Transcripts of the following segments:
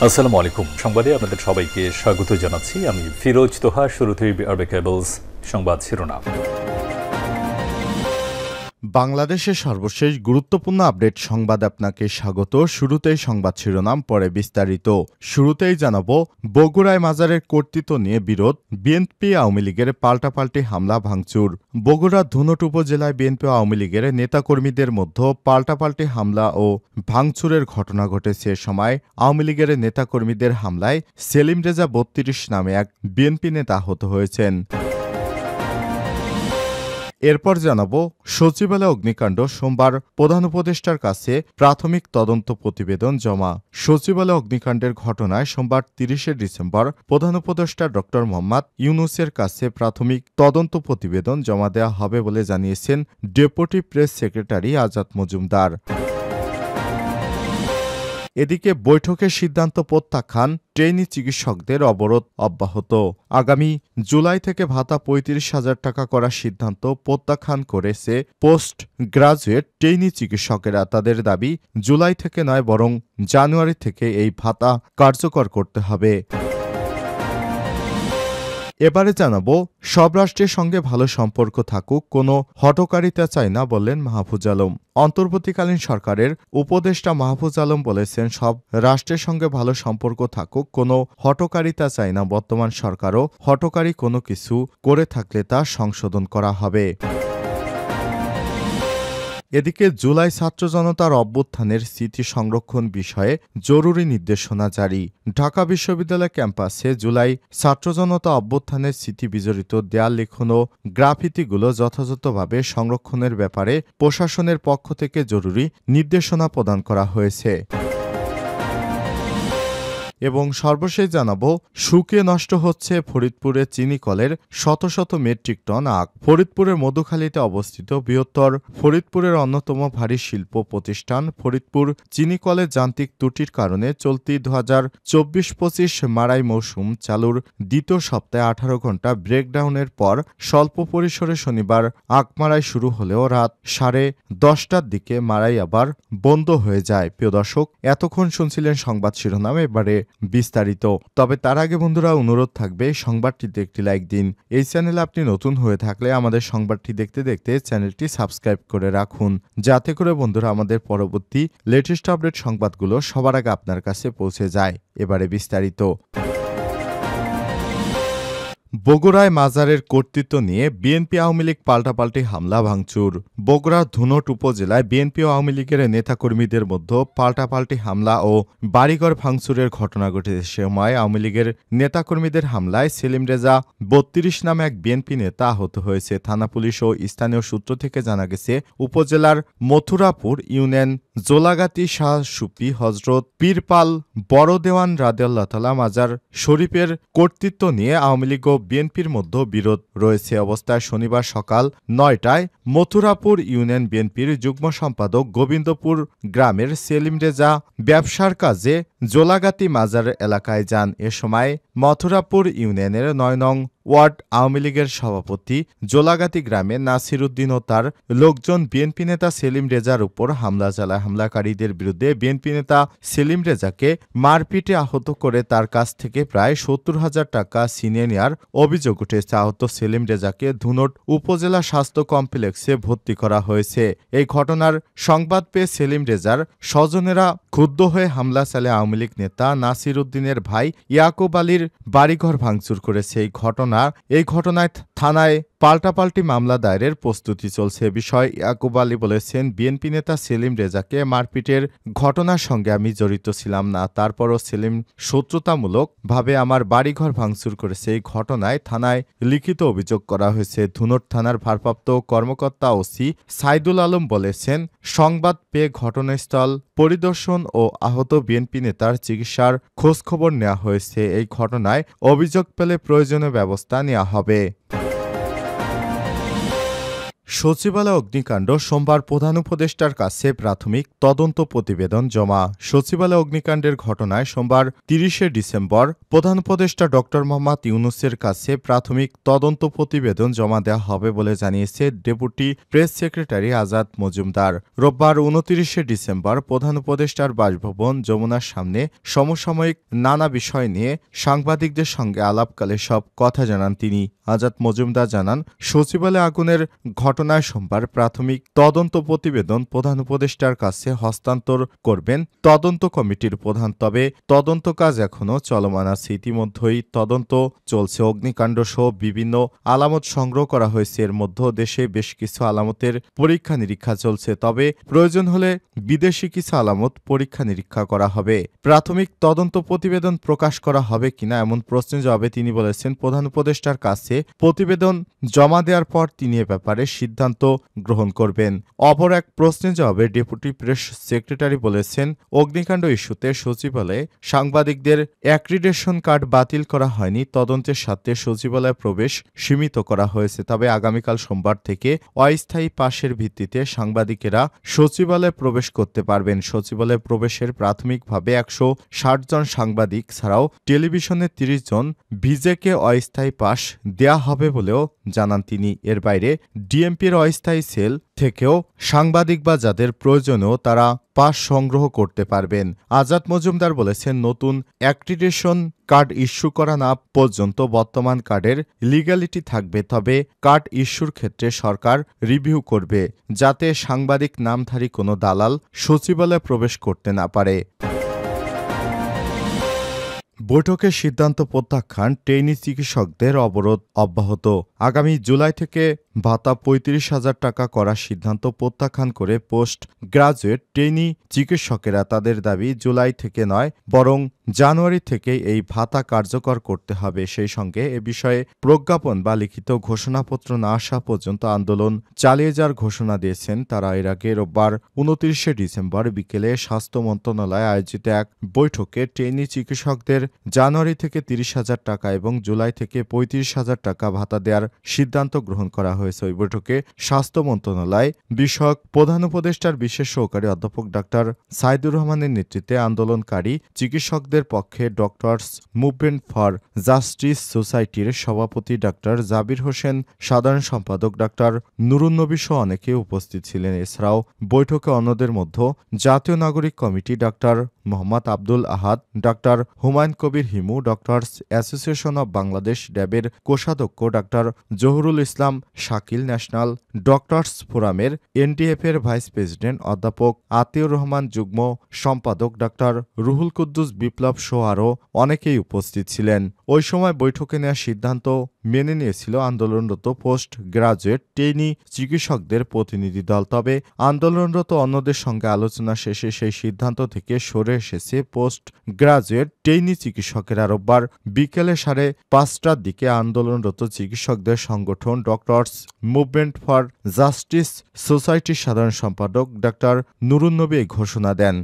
আসসালামু আলাইকুম। সংবাদে আপনাদের সবাইকে স্বাগত জানাচ্ছি। আমি ফিরোজ তোহা। শুরুতেই আরবে কেবলস সংবাদ শিরোনাম। বাংলাদেশের সর্বশেষ গুরুত্বপূর্ণ আপডেট সংবাদ আপনাকে স্বাগত। শুরুতেই সংবাদ শিরোনাম, পরে বিস্তারিত। শুরুতেই জানাবো, বগুড়ায় মাজারের কর্তৃত্ব নিয়ে বিরোধ, বিএনপি আওয়ামী লীগের পাল্টাপাল্টি হামলা ভাঙচুর। বগুড়ার ধুনট উপজেলায় বিএনপি আওয়ামী লীগের নেতাকর্মীদের মধ্যে পাল্টাপাল্টি হামলা ও ভাঙচুরের ঘটনা ঘটেছে। এ সময় আওয়ামী লীগের নেতাকর্মীদের হামলায় সেলিম রেজা ৩২ নামে এক বিএনপি নেতা আহত হয়েছেন। এরপর জানাবো, সচিবালয় অগ্নিকাণ্ড, সোমবার প্রধান উপদেষ্টার কাছে প্রাথমিক তদন্ত প্রতিবেদন জমা। সচিবালয় অগ্নিকাণ্ডের ঘটনায় সোমবার ৩০ ডিসেম্বর প্রধান উপদেষ্টা ড মোহাম্মদ ইউনূসের কাছে প্রাথমিক তদন্ত প্রতিবেদন জমা দেওয়া হবে বলে জানিয়েছেন deputy press secretary Azad Majumdar. এদিকে বৈঠকের সিদ্ধান্ত প্রত্যাখ্যান, ট্রেনি চিকিৎসকদের অবরোধ অব্যাহত। আগামী জুলাই থেকে ভাতা ৩৫,০০০ টাকা করার সিদ্ধান্ত প্রত্যাখ্যান করেছে পোস্ট গ্রাজুয়েট ট্রেনি চিকিৎসকেরা। তাদের দাবি, জুলাই থেকে নয় বরং জানুয়ারি থেকে এই ভাতা কার্যকর করতে হবে। এবারে জানাবো, সব রাষ্ট্রের সঙ্গে ভালো সম্পর্ক থাকুক, কোনো হঠকারিতা চাই না বললেন মাহফুজ আলম। অন্তর্বর্তীকালীন সরকারের উপদেষ্টা মাহফুজ আলম বলেছেন, সব রাষ্ট্রের সঙ্গে ভালো সম্পর্ক থাকুক, কোনো হঠকারিতা চাই না। বর্তমান সরকারও হঠকারী কোনো কিছু করে থাকলে তা সংশোধন করা হবে। এদিকে জুলাই ছাত্র জনতার অভ্যুত্থানের স্মৃতি সংরক্ষণ বিষয়ে জরুরি নির্দেশনা জারি। ঢাকা বিশ্ববিদ্যালয় ক্যাম্পাসে জুলাই ছাত্র জনতা অভ্যুত্থানের স্মৃতি বিজড়িত দেয়াল লিখন ও গ্রাফিতিগুলো যথাযথভাবে সংরক্ষণের ব্যাপারে প্রশাসনের পক্ষ থেকে জরুরি নির্দেশনা প্রদান করা হয়েছে। এবং সর্বশেষ জানাবো, শুকিয়ে নষ্ট হচ্ছে ফরিদপুরের চিনিকলের শত শত মেট্রিক টন আখ। ফরিদপুরের মধুখালীতে অবস্থিত বৃহত্তর ফরিদপুরের অন্যতম ভারী শিল্প প্রতিষ্ঠান ফরিদপুর চিনিকলের যান্ত্রিক ত্রুটির কারণে চলতি 2024-25 মাড়াই মৌসুম চালুর দ্বিতীয় সপ্তাহে 18 ঘণ্টা ব্রেকডাউনের পর স্বল্প পরিসরে শনিবার আখ মাড়াই শুরু হলেও রাত 10:30টার দিকে মাড়াই আবার বন্ধ হয়ে যায়। প্রিয় দর্শক, এতক্ষণ শুনছিলেন সংবাদ শিরোনাম, এবারে বিস্তারিত। তবে তার আগে বন্ধুরা, অনুরোধ থাকবে সংবাদটিতে একটি লাইক দিন। এই চ্যানেলে আপনি নতুন হয়ে থাকলে আমাদের সংবাদটি দেখতে দেখতে চ্যানেলটি সাবস্ক্রাইব করে রাখুন, যাতে করে বন্ধুরা আমাদের পরবর্তী লেটেস্ট আপডেট সংবাদগুলো সবার আগে আপনার কাছে পৌঁছে যায়। এবারে বিস্তারিত। বগুড়ায় মাজারের কর্তৃত্ব নিয়ে বিএনপি আওয়ামী লীগ পাল্টাপাল্টি হামলা ভাঙচুর। বগুড়ার ধুনট উপজেলায় বিএনপি আওয়ামী লীগের নেতাকর্মীদের মধ্যে পাল্টাপাল্টি হামলা ও বাড়িঘর ভাঙচুরের ঘটনা ঘটেছে। সময় আওয়ামী লীগের নেতাকর্মীদের হামলায় সেলিম রেজা ৩২ নামে এক বিএনপি নেতা আহত হয়েছে। থানা পুলিশ ও স্থানীয় সূত্র থেকে জানা গেছে, উপজেলার মথুরাপুর ইউনিয়ন জোলাগাতি শাহ সুফি হজরত পীরপাল বড় দেওয়ান রাদিয়াল্লাহু তাআলা মাজার শরীফের কর্তৃত্ব নিয়ে আওয়ামী লীগ ও বিএনপির মধ্যে বিরোধ রয়েছে। অবস্থায় শনিবার সকাল 9টায় মথুরাপুর ইউনিয়ন বিএনপির যুগ্ম সম্পাদক গোবিন্দপুর গ্রামের সেলিম রেজা ব্যবসার কাজে জোলাগাতি মাজার এলাকায় যান। এ সময় মথুরাপুর ইউনিয়নের 9 নং ওয়ার্ড আওয়ামী লীগের সভাপতি জোলাগাতি গ্রামে নাসির উদ্দিন ও তার লোকজন বিএনপি নেতা সেলিম রেজার উপর হামলা চালায়। হামলাকারীদের বিরুদ্ধে বিএনপি নেতা সেলিম রেজাকে মারপিটে আহত করে তার কাছ থেকে প্রায় 70,000 টাকা ছিনিয়ে নেওয়ার অভিযোগ উঠেছে। আহত সেলিম রেজাকে ধুনট উপজেলা স্বাস্থ্য কমপ্লেক্সে ভর্তি করা হয়েছে। এই ঘটনার সংবাদ পেয়ে সেলিম রেজার স্বজনেরা ক্ষুব্ধ হয়ে হামলা চালায় আওয়ামী লীগ নেতা নাসির উদ্দিনের ভাই ইয়াকুব আলীর বাড়িঘর ভাঙচুর করেছে। এই ঘটনায় থানায় পাল্টাপাল্টি মামলা দায়েরের প্রস্তুতি চলছে। বিষয় ইয়াকুব আলী বলেছেন, বিএনপি নেতা সেলিম রেজাকে মারপিটের ঘটনার সঙ্গে আমি জড়িত ছিলাম না, তারপরও সেলিম শত্রুতামূলক ভাবে আমার বাড়িঘর ভাঙচুর করেছে। এই ঘটনায় থানায় লিখিত অভিযোগ করা হয়েছে। ধুনট থানার ভারপ্রাপ্ত কর্মকর্তা ওসি সাইদুল আলম বলেছেন, সংবাদ পেয়ে ঘটনাস্থল পরিদর্শন ও আহত বিএনপি নেতার চিকিৎসার খোঁজখবর নেওয়া হয়েছে। এই ঘটনায় অভিযোগ পেলে প্রয়োজনীয় ব্যবস্থা নেওয়া হবে। সচিবালয় অগ্নিকাণ্ড সোমবার প্রধান উপদেষ্টার কাছে প্রাথমিক তদন্ত প্রতিবেদন জমা। সচিবালয় অগ্নিকাণ্ডের ঘটনায় সোমবার ৩০শে ডিসেম্বর প্রধান উপদেষ্টা ড মোহাম্মদ ইউনূসের কাছে প্রাথমিক তদন্ত প্রতিবেদন জমা দেওয়া হবে বলে জানিয়েছে deputy press secretary Azad Majumdar. রোববার ২৯শে ডিসেম্বর প্রধান উপদেষ্টার বাসভবন যমুনার সামনে সমসাময়িক নানা বিষয় নিয়ে সাংবাদিকদের সঙ্গে আলাপকালে সব কথা জানান তিনি। আজাদ মজুমদার জানান, সচিবালয়ে আগুনের ঘটনায় সোমবার প্রাথমিক তদন্ত প্রতিবেদন প্রধান উপদেষ্টার কাছে হস্তান্তর করবেন তদন্ত কমিটির প্রধান। তবে তদন্ত কাজ এখনও চলমান আছে। ইতিমধ্যেই তদন্ত চলছে। অগ্নিকাণ্ড সহ বিভিন্ন আলামত সংগ্রহ করা হয়েছে। এর মধ্যে দেশে বেশ কিছু আলামতের পরীক্ষা নিরীক্ষা চলছে। তবে প্রয়োজন হলে বিদেশি কিছু আলামত পরীক্ষা নিরীক্ষা করা হবে। প্রাথমিক তদন্ত প্রতিবেদন প্রকাশ করা হবে কিনা এমন প্রশ্নের জবাবে তিনি বলেছেন, প্রধান উপদেষ্টার কাছে প্রতিবেদন জমা দেওয়ার পর তিনি এ ব্যাপারে সিদ্ধান্ত গ্রহণ করবেন। অপর এক প্রশ্নের জবাবে ডেপুটি প্রেস সেক্রেটারি বলেছেন, অগ্নিকাণ্ড ইস্যুতে সচিবালয়ে সাংবাদিকদের অ্যাক্রিডেশন কার্ড বাতিল করা হয়নি। তদন্তের স্বার্থে সচিবালয়ে প্রবেশ সীমিত করা হয়েছে। তবে আগামীকাল সোমবার থেকে অস্থায়ী পাসের ভিত্তিতে সাংবাদিকেরা সচিবালয়ে প্রবেশ করতে পারবেন। সচিবালয়ে প্রবেশের প্রাথমিকভাবে ১৬০ জন সাংবাদিক ছাড়াও টেলিভিশনের ৩০ জন ভিজেকে অস্থায়ী পাস দেয়া হবে বলেও জানান তিনি। এর বাইরে ডিএমপির অস্থায়ী সেল থেকেও সাংবাদিক বা যাদের প্রয়োজনেও তারা পাস সংগ্রহ করতে পারবেন। আজাদ মজুমদার বলেছেন, নতুন অ্যাক্রিডিটেশন কার্ড ইস্যু করা না পর্যন্ত বর্তমান কার্ডের লিগ্যালিটি থাকবে। তবে কার্ড ইস্যুর ক্ষেত্রে সরকার রিভিউ করবে, যাতে সাংবাদিক নামধারী কোনো দালাল সচিবালয়ে প্রবেশ করতে না পারে। বৈঠকের সিদ্ধান্ত প্রত্যাখ্যান, ট্রেনি চিকিৎসকদের অবরোধ অব্যাহত। আগামী জুলাই থেকে ভাতা ৩৫,০০০ টাকা করার সিদ্ধান্ত প্রত্যাখ্যান করে পোস্ট গ্রাজুয়েট ট্রেনি চিকিৎসকেরা তাদের দাবি জুলাই থেকে নয় বরং জানুয়ারি থেকে এই ভাতা কার্যকর করতে হবে। সেই সঙ্গে এ বিষয়ে প্রজ্ঞাপন বা লিখিত ঘোষণাপত্র না আসা পর্যন্ত আন্দোলন চালিয়ে যাওয়ার ঘোষণা দিয়েছেন তারা। এর আগে রোববার ২৯শে ডিসেম্বর বিকেলে স্বাস্থ্য মন্ত্রণালয়ে আয়োজিত এক বৈঠকে ট্রেনি চিকিৎসকদের জানুয়ারি থেকে ৩০,০০০ টাকা এবং জুলাই থেকে ৩৫,০০০ টাকা ভাতা দেওয়ার সিদ্ধান্ত গ্রহণ করা হয়েছে। ওই বৈঠকে স্বাস্থ্য মন্ত্রণালয় বিষয়ক প্রধান উপদেষ্টার বিশেষ সহকারী অধ্যাপক ডাক্তার সাইদুর রহমানের নেতৃত্বে আন্দোলনকারী চিকিৎসকদের পক্ষে ডক্টরস মুভমেন্ট ফর জাস্টিস সোসাইটির সভাপতি ডাক্তার জাবির হোসেন, সাধারণ সম্পাদক ডাক্তার নুরুন নবী সহ অনেকে উপস্থিত ছিলেন। এছাড়াও বৈঠকে অন্যদের মধ্যে জাতীয় নাগরিক কমিটি ডাক্তার মোহাম্মদ আব্দুল আহাদ, ডাক্তার Humayun Kabir Himu, doctors association of Bangladesh ড্যাবের কোষাধ্যক্ষ ডাক্তার জহুরুল ইসলাম শাকিল, ন্যাশনাল ডক্টরস ফোরামের এনডিএফের ভাইস প্রেসিডেন্ট অধ্যাপক আতিউর রহমান, যুগ্ম সম্পাদক ডাক্তার রুহুল কুদ্দুস বিপ্লব সহ আরও অনেকেই উপস্থিত ছিলেন। ওই সময় বৈঠকে নেওয়ার সিদ্ধান্ত মেনে নিয়েছিল আন্দোলনরত পোস্ট গ্রাজুয়েট ট্রেনি চিকিৎসকদের প্রতিনিধি দল। তবে আন্দোলনরত অন্যদের সঙ্গে আলোচনা শেষে সেই সিদ্ধান্ত থেকে সরে এসেছে পোস্ট গ্রাজুয়েট ট্রেনি চিকিৎসকেরা। রোববার বিকেলে 5:30টার দিকে আন্দোলনরত চিকিৎসকদের সংগঠন ডক্টরস মুভমেন্ট ফর জাস্টিস সোসাইটির সাধারণ সম্পাদক ডাক্তার নুরুন নবী এই ঘোষণা দেন।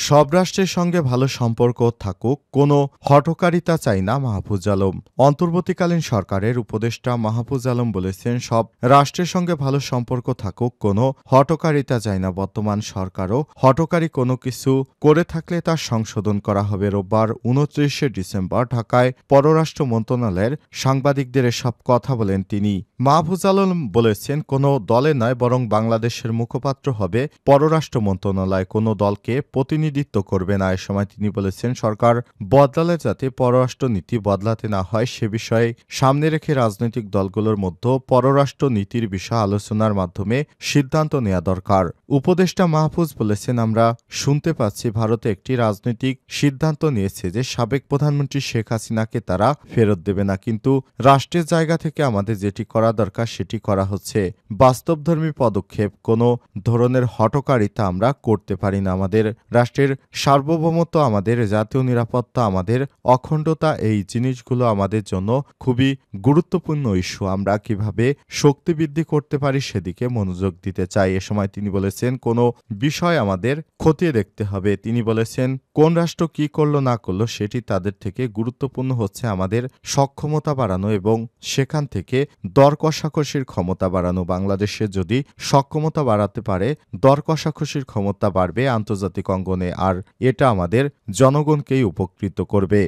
সব রাষ্ট্রের সঙ্গে ভালো সম্পর্ক থাকুক, কোনো হঠকারিতা চাই না মাহফুজ আলম। অন্তর্বর্তীকালীন সরকারের উপদেষ্টা মাহফুজ আলম বলেছেন, সব রাষ্ট্রের সঙ্গে ভালো সম্পর্ক থাকুক, কোনো হঠকারিতা চাই না। বর্তমান সরকারও হঠকারী কোনো কিছু করে থাকলে তার সংশোধন করা হবে। রোববার ২৯শে ডিসেম্বর ঢাকায় পররাষ্ট্র মন্ত্রণালয়ের সাংবাদিকদের এসব কথা বলেন তিনি। মাহফুজ আলম বলেছেন, কোনো দলে নয় বরং বাংলাদেশের মুখপাত্র হবে পররাষ্ট্র মন্ত্রণালয়, কোনো দলকে প্রতিনিধিত্ব করবে না। এ সময় তিনি বলেছেন, সরকার বদলালে যাতে পররাষ্ট্র নীতি বদলাতে না হয় সে বিষয়ে সামনে রেখে রাজনৈতিক দলগুলোর মধ্যে পররাষ্ট্র নীতির বিষয়ে আলোচনার মাধ্যমে সিদ্ধান্ত নেওয়া দরকার। উপদেষ্টা মাহফুজ বলেছেন, আমরা শুনতে পাচ্ছি ভারতে একটি রাজনৈতিক সিদ্ধান্ত নিয়েছে যে সাবেক প্রধানমন্ত্রী শেখ হাসিনাকে তারা ফেরত দেবে না, কিন্তু রাষ্ট্রের জায়গা থেকে আমাদের যেটি করা দরকার সেটি করা হচ্ছে। বাস্তবধর্মী পদক্ষেপ, কোনো ধরনের হঠকারিতা আমরা করতে পারি না। আমাদের রাষ্ট্রের রাষ্ট্রের সার্বভৌমত্ব, আমাদের জাতীয় নিরাপত্তা, আমাদের অখণ্ডতা, এই জিনিসগুলো আমাদের জন্য খুবই গুরুত্বপূর্ণ ইস্যু। আমরা কিভাবে শক্তি বৃদ্ধি করতে পারি সেদিকে মনোযোগ দিতে চাই। এ সময় তিনি বলেছেন, কোনো বিষয় আমাদের খতিয়ে দেখতে হবে। তিনি বলেছেন, কোন রাষ্ট্র কি করলো না করলো সেটি তাদের থেকে গুরুত্বপূর্ণ হচ্ছে আমাদের সক্ষমতা বাড়ানো এবং সেখান থেকে দর কষাকষির ক্ষমতা বাড়ানো। বাংলাদেশে যদি সক্ষমতা বাড়াতে পারে, দর কষাকষির ক্ষমতা বাড়বে আন্তর্জাতিক অঙ্গনে, আর এটা আমাদের জনগণকেই উপকৃত করবে।